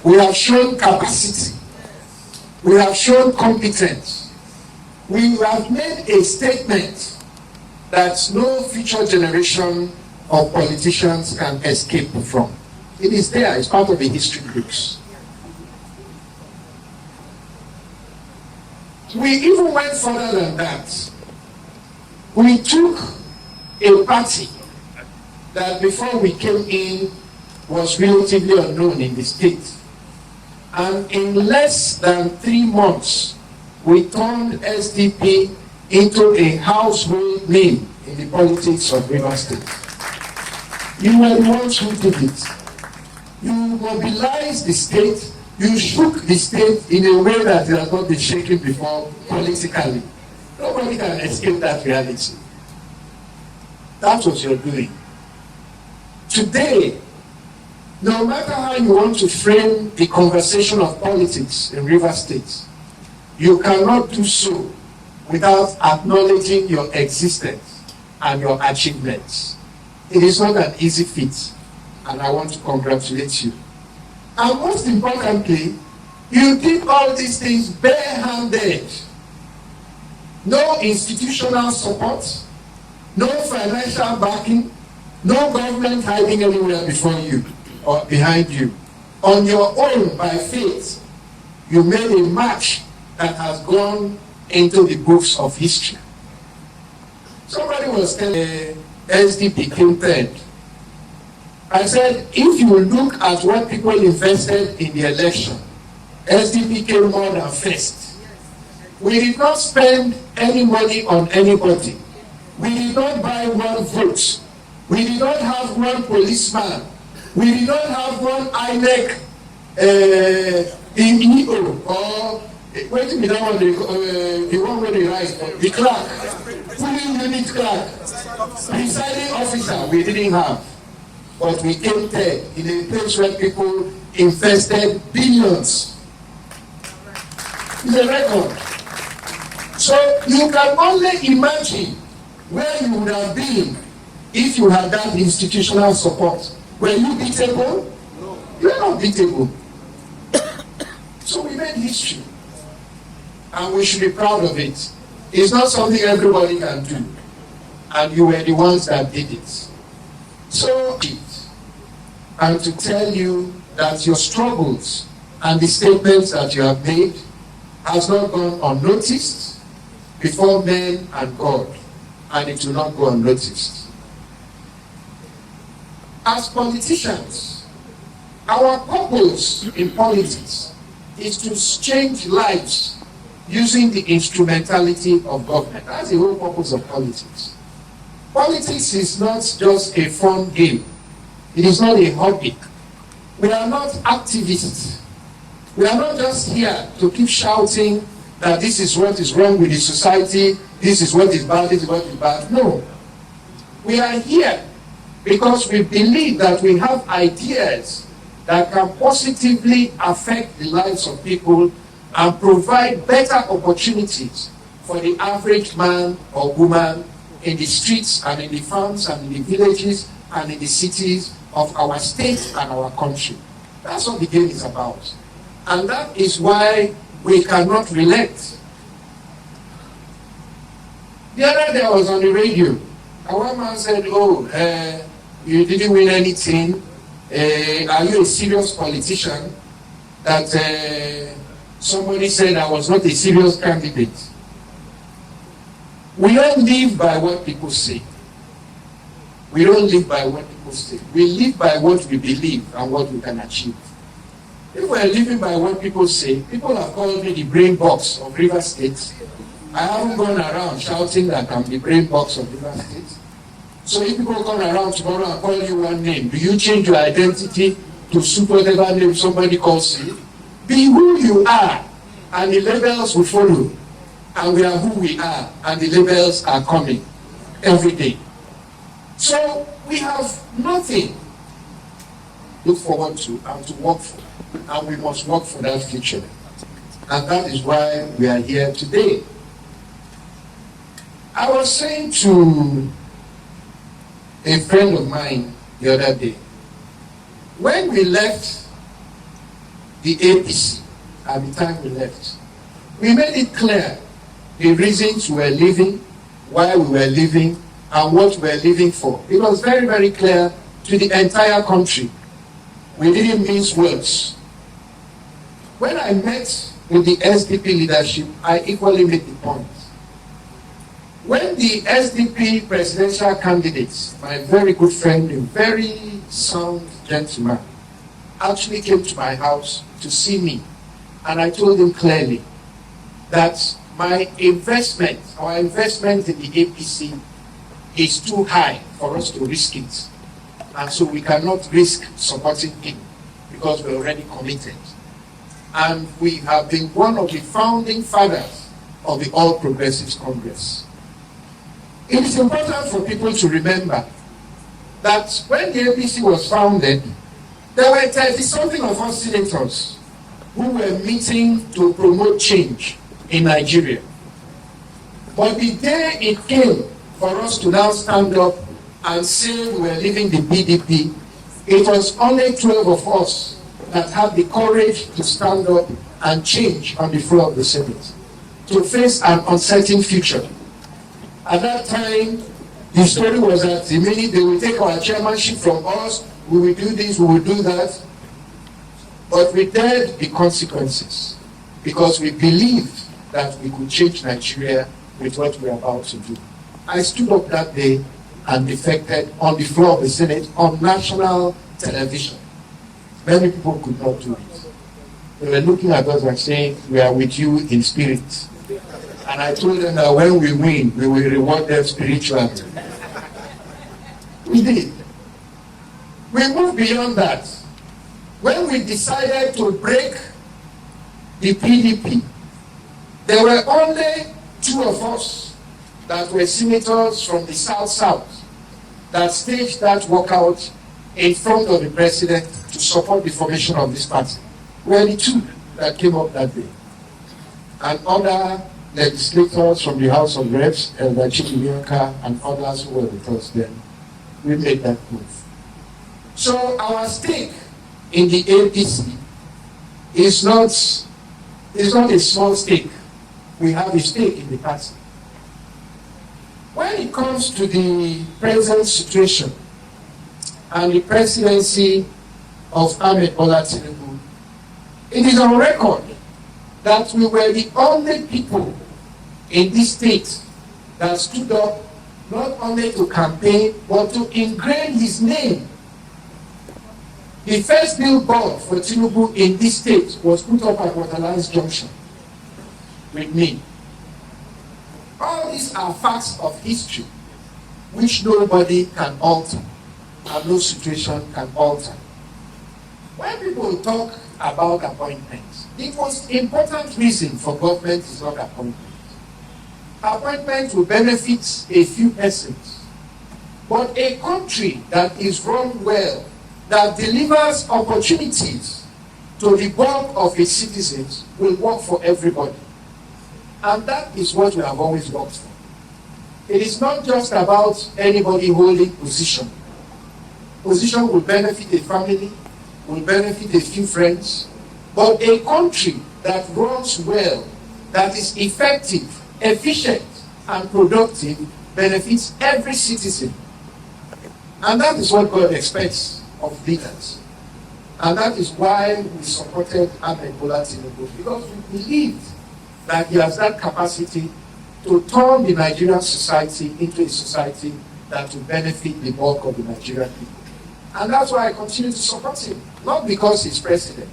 We have shown capacity. We have shown competence. We have made a statement that no future generation of politicians can escape from. It is there, it's part of the history books. We even went further than that. We took a party that before we came in was relatively unknown in the state. And in less than 3 months, we turned SDP into a household name in the politics of Rivers State. You were the ones who did it. You mobilized the state, you shook the state in a way that it has not been shaken before politically. Nobody can escape that reality. That was your doing. Today, no matter how you want to frame the conversation of politics in Rivers State, you cannot do so without acknowledging your existence and your achievements. It is not an easy feat, and I want to congratulate you. And most importantly, you did all these things barehanded. No institutional support, no financial backing, no government hiding anywhere before you or behind you. On your own, by faith, you made a march that has gone into the books of history. Somebody was telling SDP came third. I said, if you look at what people invested in the election, SDP came more than first. We did not spend any money on anybody. We did not buy one vote. We did not have one policeman. We did not have one INEC in EO or wait a minute, the one where they write, the clerk, fully unit clerk, presiding officer, we didn't have. But we came there in a place where people invested billions. It's a record. So you can only imagine where you would have been if you had that institutional support. Were you beatable? No. You are not beatable. So we made history. And we should be proud of it. It's not something everybody can do. And you were the ones that did it. So, and to tell you that your struggles and the statements that you have made has not gone unnoticed before men and God, and it will not go unnoticed. As politicians, our purpose in politics is to change lives using the instrumentality of government. That's the whole purpose of politics. Politics is not just a fun game. It is not a hobby. We are not activists. We are not just here to keep shouting that this is what is wrong with the society, this is what is bad, this is what is bad. No. We are here because we believe that we have ideas that can positively affect the lives of people and provide better opportunities for the average man or woman in the streets and in the farms and in the villages and in the cities of our state and our country. That's what the game is about. And that is why we cannot relent. The other day I was on the radio, and one man said, you didn't win anything. Are you a serious politician? That somebody said I was not a serious candidate. We don't live by what people say. We don't live by what people say. We live by what we believe and what we can achieve. If we are living by what people say, people have called me the brain box of Rivers State. I haven't gone around shouting that I'm the brain box of Rivers State. So if people come around tomorrow and call you one name, do you change your identity to suit whatever name somebody calls you? Be who you are, and the labels will follow. And we are who we are, and the labels are coming every day. So we have nothing to look forward to and to work for. And we must work for that future. And that is why we are here today. I was saying to a friend of mine the other day, when we left the APC at the time we left. We made it clear the reasons we were leaving, why we were leaving, and what we were leaving for. It was very, very clear to the entire country. We didn't mince words. When I met with the SDP leadership, I equally made the point. When the SDP presidential candidates, my very good friend, a very sound gentleman, actually came to my house to see me, and I told him clearly that my investment, our investment in the APC is too high for us to risk it. And so we cannot risk supporting him because we're already committed. And we have been one of the founding fathers of the All Progressives Congress. It is important for people to remember that when the APC was founded, there were 30-something of us senators who were meeting to promote change in Nigeria. But the day it came for us to now stand up and say we were leaving the BDP, it was only 12 of us that had the courage to stand up and change on the floor of the Senate to face an uncertain future. At that time, the story was that the minute they will take our chairmanship from us, we will do this, we will do that. But we dared the consequences because we believed that we could change Nigeria with what we are about to do. I stood up that day and defected on the floor of the Senate on national television. Many people could not do it. They were looking at us and saying, we are with you in spirit. And I told them that when we win, we will reward them spiritually. We did. We moved beyond that. When we decided to break the PDP, there were only 2 of us that were senators from the South that staged that walkout in front of the president to support the formation of this party. We were the 2 that came up that day. And other legislators from the House of Reps, Elder Chinyaka and others who were with us then, we made that move. So our stake in the APC is not a small stake. We have a stake in the party. When it comes to the present situation and the presidency of Ahmed Bola Tinubu, it is on record that we were the only people in this state that stood up not only to campaign but to ingrain his name. The first billboard for Tinubu in this state was put up at Waterlands Junction with me. All these are facts of history which nobody can alter and no situation can alter. When people talk about appointments, the most important reason for government is not appointment. Appointment will benefit a few persons, but a country that is run well, that delivers opportunities to the bulk of its citizens, will work for everybody. And that is what we have always worked for. It is not just about anybody holding position. Position will benefit a family, will benefit a few friends, but a country that runs well, that is effective, efficient, and productive benefits every citizen. And that is what God expects of leaders. And that is why we supported Ahmed Bola Tinubu, because we believed that he has that capacity to turn the Nigerian society into a society that will benefit the bulk of the Nigerian people. And that's why I continue to support him, not because he's president.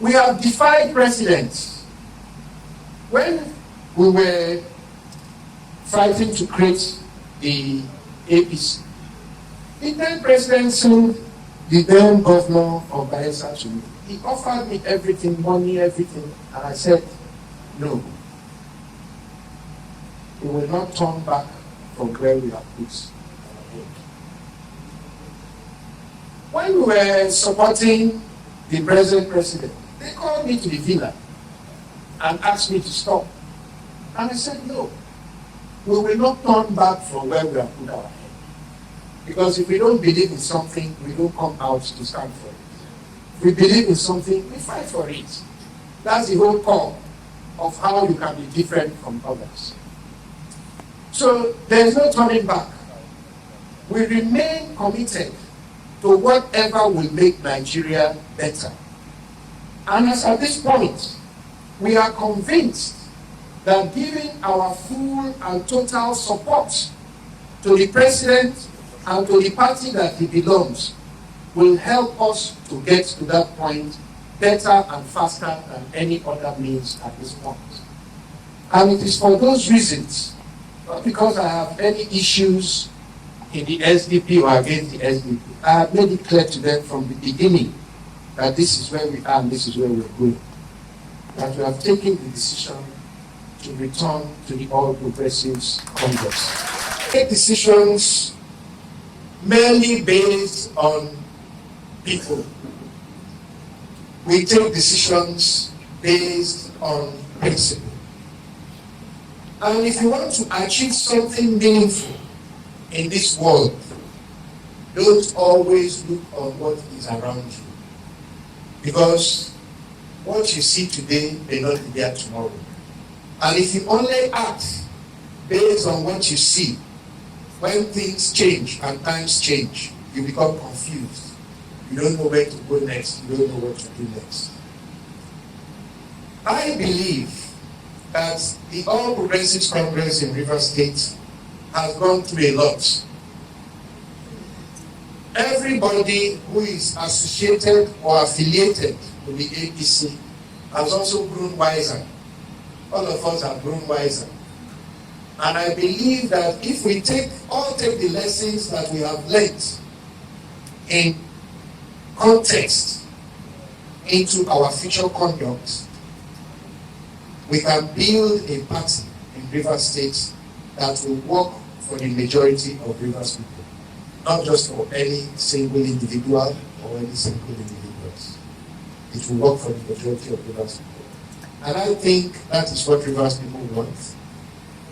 We have defied presidents. When we were fighting to create the APC, the then president sent the then governor of Bayelsa to me. He offered me everything, money, everything, and I said, no. We will not turn back from where we have put. When we were supporting the present president, they called me to the villa and asked me to stop. And I said, no, we will not turn back from where we have put our head. Because if we don't believe in something, we don't come out to stand for it. We believe in something, we fight for it. That's the whole core of how you can be different from others. So there is no turning back. We remain committed to whatever will make Nigeria better. And as at this point, we are convinced that giving our full and total support to the president and to the party that he belongs will help us to get to that point better and faster than any other means at this point. And it is for those reasons, not because I have any issues in the SDP or against the SDP. I have made it clear to them from the beginning that this is where we are and this is where we're going. That we have taken the decision to return to the All Progressives Congress. Take decisions merely based on people. We take decisions based on principle. And if you want to achieve something meaningful in this world, don't always look on what is around you. Because what you see today may not be there tomorrow. And if you only act based on what you see, when things change and times change, you become confused. You don't know where to go next. You don't know what to do next. I believe that the All Progressives Congress in Rivers State has gone through a lot. Everybody who is associated or affiliated with the APC has also grown wiser. All of us have grown wiser. And I believe that if we take the lessons that we have learned in context into our future conduct, we can build a party in Rivers State that will work for the majority of Rivers people, not just for any single individual or any single individuals. It will work for the majority of Rivers people. And I think that is what Rivers people want.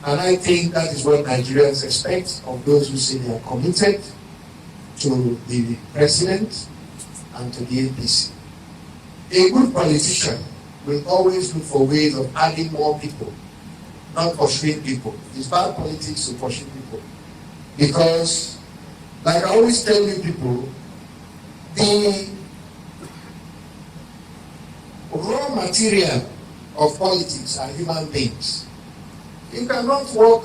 And I think that is what Nigerians expect of those who say they are committed to the president and to the APC. A good politician will always look for ways of adding more people, not pursuing people. It's bad politics to pursue people. Because, like I always tell you people, the raw material of politics are human beings. You cannot work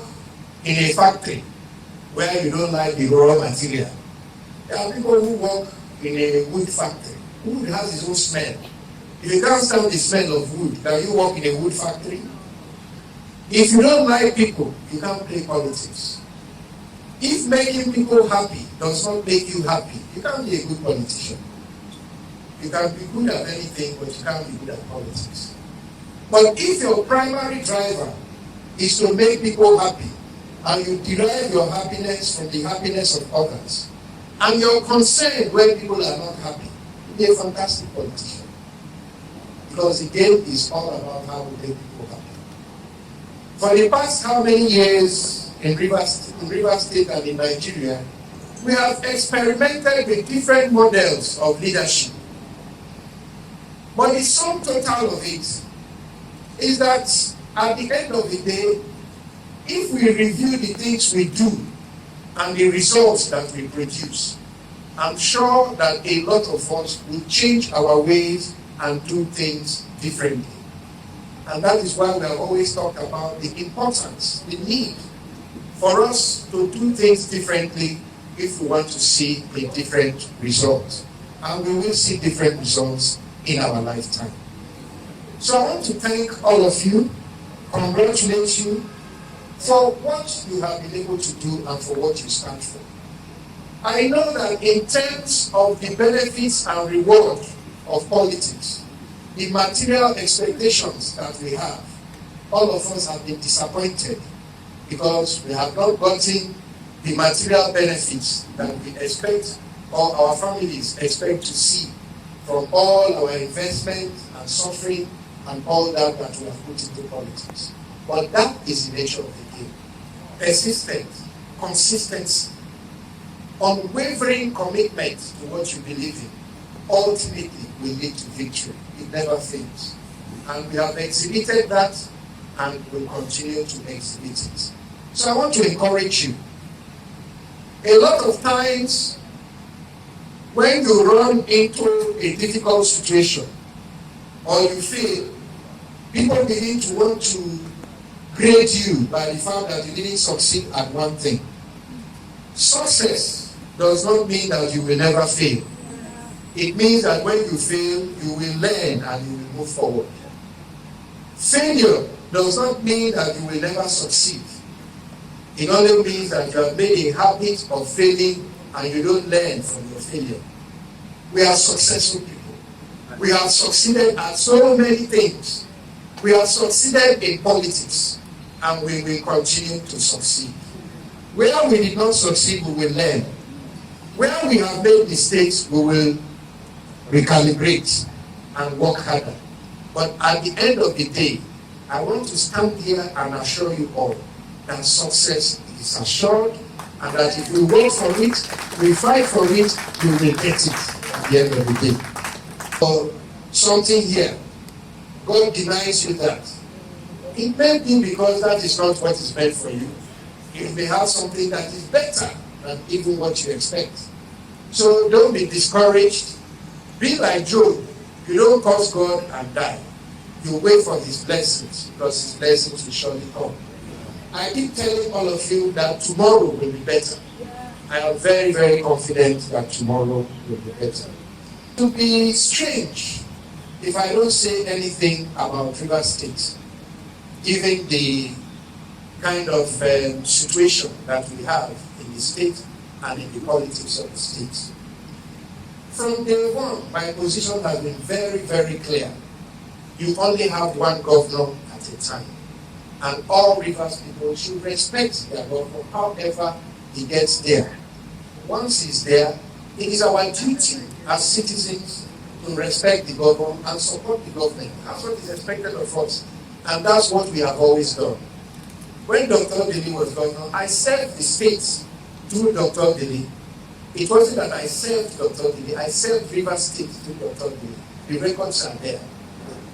in a factory where you don't like the raw material. There are people who work in a wood factory. Wood has its own smell. If you can't stand the smell of wood, can you work in a wood factory? If you don't like people, you can't play politics. If making people happy does not make you happy, you can't be a good politician. You can be good at anything, but you can't be good at politics. But if your primary driver is to make people happy, and you derive your happiness from the happiness of others, and you're concerned when people are not happy, you'll be a fantastic politician. Because the game is all about how we make people happy. For the past how many years in Rivers State and in Nigeria, we have experimented with different models of leadership. But the sum total of it is that at the end of the day, if we review the things we do and the results that we produce, I'm sure that a lot of us will change our ways and do things differently. And that is why we have always talked about the importance, the need for us to do things differently if we want to see a different result. And we will see different results in our lifetime. So I want to thank all of you, congratulate you for what you have been able to do and for what you stand for. I know that in terms of the benefits and reward of politics, the material expectations that we have, all of us have been disappointed because we have not gotten the material benefits that we expect or our families expect to see from all our investment and suffering and all that we have put into politics. But that is the nature of the game. Persistence, consistency, unwavering commitment to what you believe in, ultimately will lead to victory. It never fails. And we have exhibited that and will continue to exhibit it. So I want to encourage you. A lot of times, when you run into a difficult situation or you fail, people begin to want to grade you by the fact that you didn't succeed at one thing. Success does not mean that you will never fail. It means that when you fail, you will learn and you will move forward. Failure does not mean that you will never succeed. It only means that you have made a habit of failing and you don't learn from your failure. We are successful people. We have succeeded at so many things. We have succeeded in politics and we will continue to succeed. Where we did not succeed, we will learn. Where we have made mistakes, we will recalibrate and work harder. But at the end of the day, I want to stand here and assure you all that success is assured and that if we work for it, we fight for it, we will get it at the end of the day. So something here, God denies you that. It may be because that is not what is meant for you. You may have something that is better than even what you expect. So don't be discouraged. Be like Job. You don't curse God and die. You wait for his blessings because his blessings will surely come. I keep telling all of you that tomorrow will be better. I am very, very confident that tomorrow will be better. It will be strange if I don't say anything about Rivers State, given the kind of situation that we have in the state and in the politics of the state. From day one, my position has been very, very clear. You only have one governor at a time. And all Rivers people should respect their governor, however he gets there. Once he's there, it is our duty as citizens to respect the governor and support the government. That's what is expected of us. And that's what we have always done. When Dr. Billy was governor, I served the state through Dr. Billy. It wasn't that I served Dr. Billy, I served Rivers State through Dr. Billy. The records are there.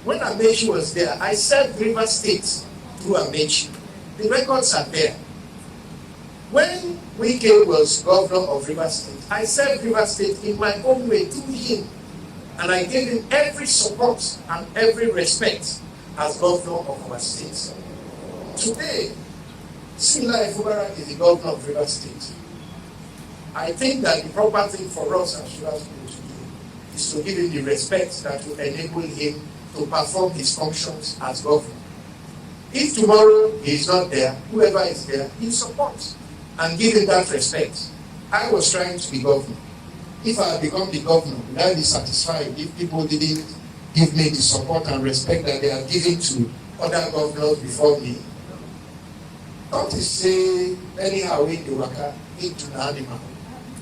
When Amechi was there, I served Rivers State through Amechi. The records are there. When Wike was governor of Rivers State, I served Rivers State in my own way through him. And I gave him every support and every respect as governor of our state. Today, Similar Ifubarak is the governor of Rivers State. I think that the proper thing for us as Rivers people to do is to give him the respect that will enable him to perform his functions as governor. If tomorrow he is not there, whoever is there, he supports and give him that respect. I was trying to be governor. If I had become the governor, would I be satisfied if people didn't give me the support and respect that they are giving to other governors before me? Not to say anyhow in the waka into the animal.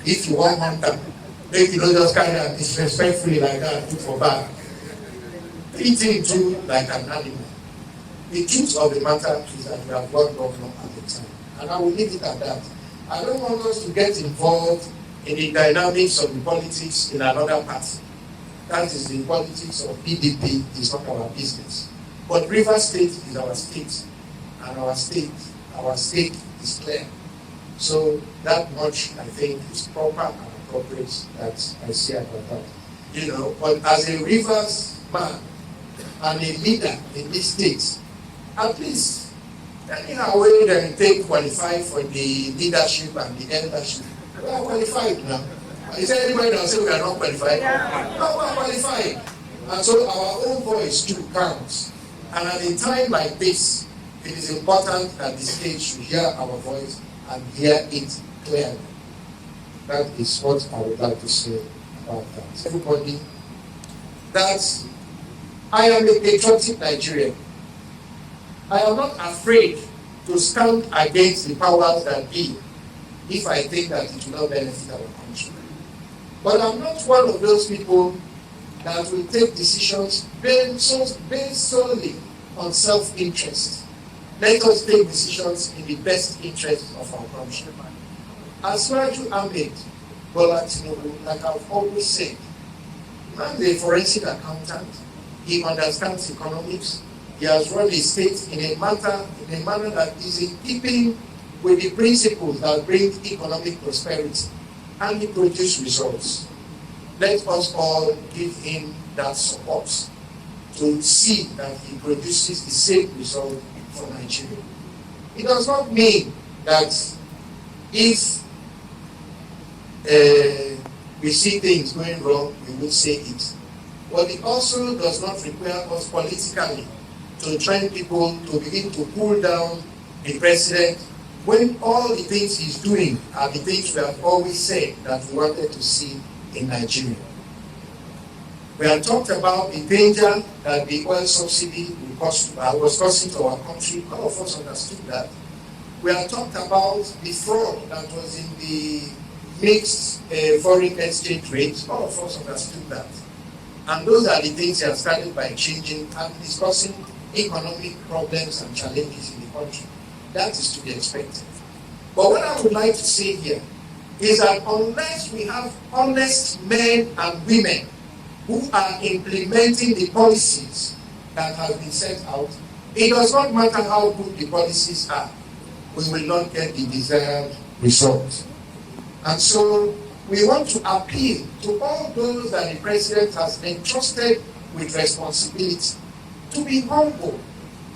If you want hunter, maybe you don't just carry them disrespectfully like that, put for back. Treat him too like an animal. The truth of the matter is that we have one governor at the time. And I will leave it at that. I don't want us to get involved in the dynamics of the politics in another party. That is the politics of PDP, is not our business. But Rivers State is our state. And our stake is clear. So that much, I think, is proper and appropriate that I say about that. You know, but as a Rivers man and a leader in this state, at least, anyhow, when they take qualify for the leadership and the eldership, we are qualified now. Is there anybody that will say we are not qualified? Yeah. No, we are qualified. And so our own voice too counts. And at a time like this, it is important that the state should hear our voice and hear it clearly. That is what I would like to say about that. Everybody, that I am a patriotic Nigerian. I am not afraid to stand against the powers that be if I think that it will not benefit our country. But I'm not one of those people that will take decisions based solely on self-interest. Let us take decisions in the best interest of our country. As Raju Ahmed, Bola Tinubu, like I've always said, The man is a forensic accountant. He understands economics. He has run a state in a manner that is in keeping with the principles that bring economic prosperity, and he produced results. Let us all give him that support to see that he produces the same result for Nigeria. It does not mean that if we see things going wrong, we will say it. But it also does not require us politically to train people to begin to pull down the president when all the things he's doing are the things we have always said that we wanted to see in Nigeria. We have talked about the danger that the oil subsidy was causing to our country. All of us understood that. We have talked about the fraud that was in the mixed foreign exchange rates. All of us understood that. And those are the things that started by changing and discussing economic problems and challenges in the country. That is to be expected. But what I would like to say here is that unless we have honest men and women who are implementing the policies that have been set out, it does not matter how good the policies are, we will not get the desired result. And so we want to appeal to all those that the president has entrusted with responsibility to be humble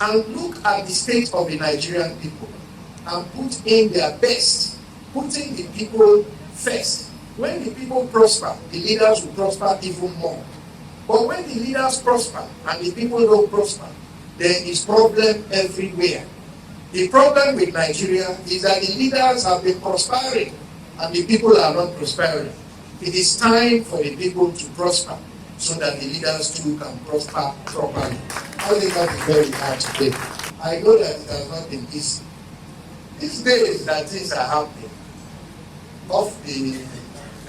and look at the state of the Nigerian people and put in their best, putting the people first. When the people prosper, the leaders will prosper even more. But when the leaders prosper and the people don't prosper, there is problem everywhere. The problem with Nigeria is that the leaders have been prospering and the people are not prospering. It is time for the people to prosper so that the leaders too can prosper properly. I think that is very hard today. I know that it has not been easy. These days that things are happening,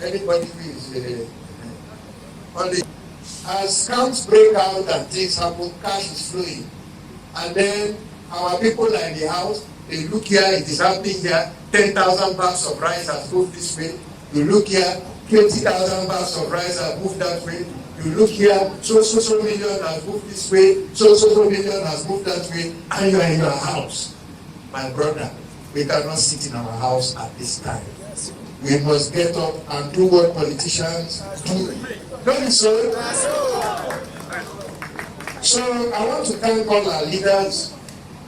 anybody who is on the as scams break out and things happen, cash is flowing, and then our people are in the house. They look here, it is happening here. 10,000 bags of rice has moved this way. You look here, 20,000 bags of rice have moved that way. You look here, so million has moved this way. So million has moved that way, and you are in your house, my brother. We cannot sit in our house at this time. We must get up and do what politicians do. Don't you so? So I want to thank all our leaders,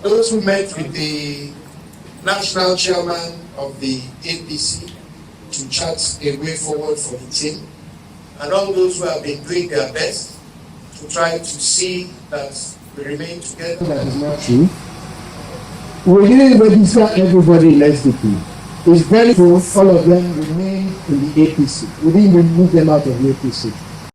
those who met with the national chairman of the APC to chart a way forward for the team, and all those who have been doing their best to try to see that we remain together. That is not true. We didn't register everybody in SDP. It's very true, all of them remain in the APC. We didn't remove them out of the APC.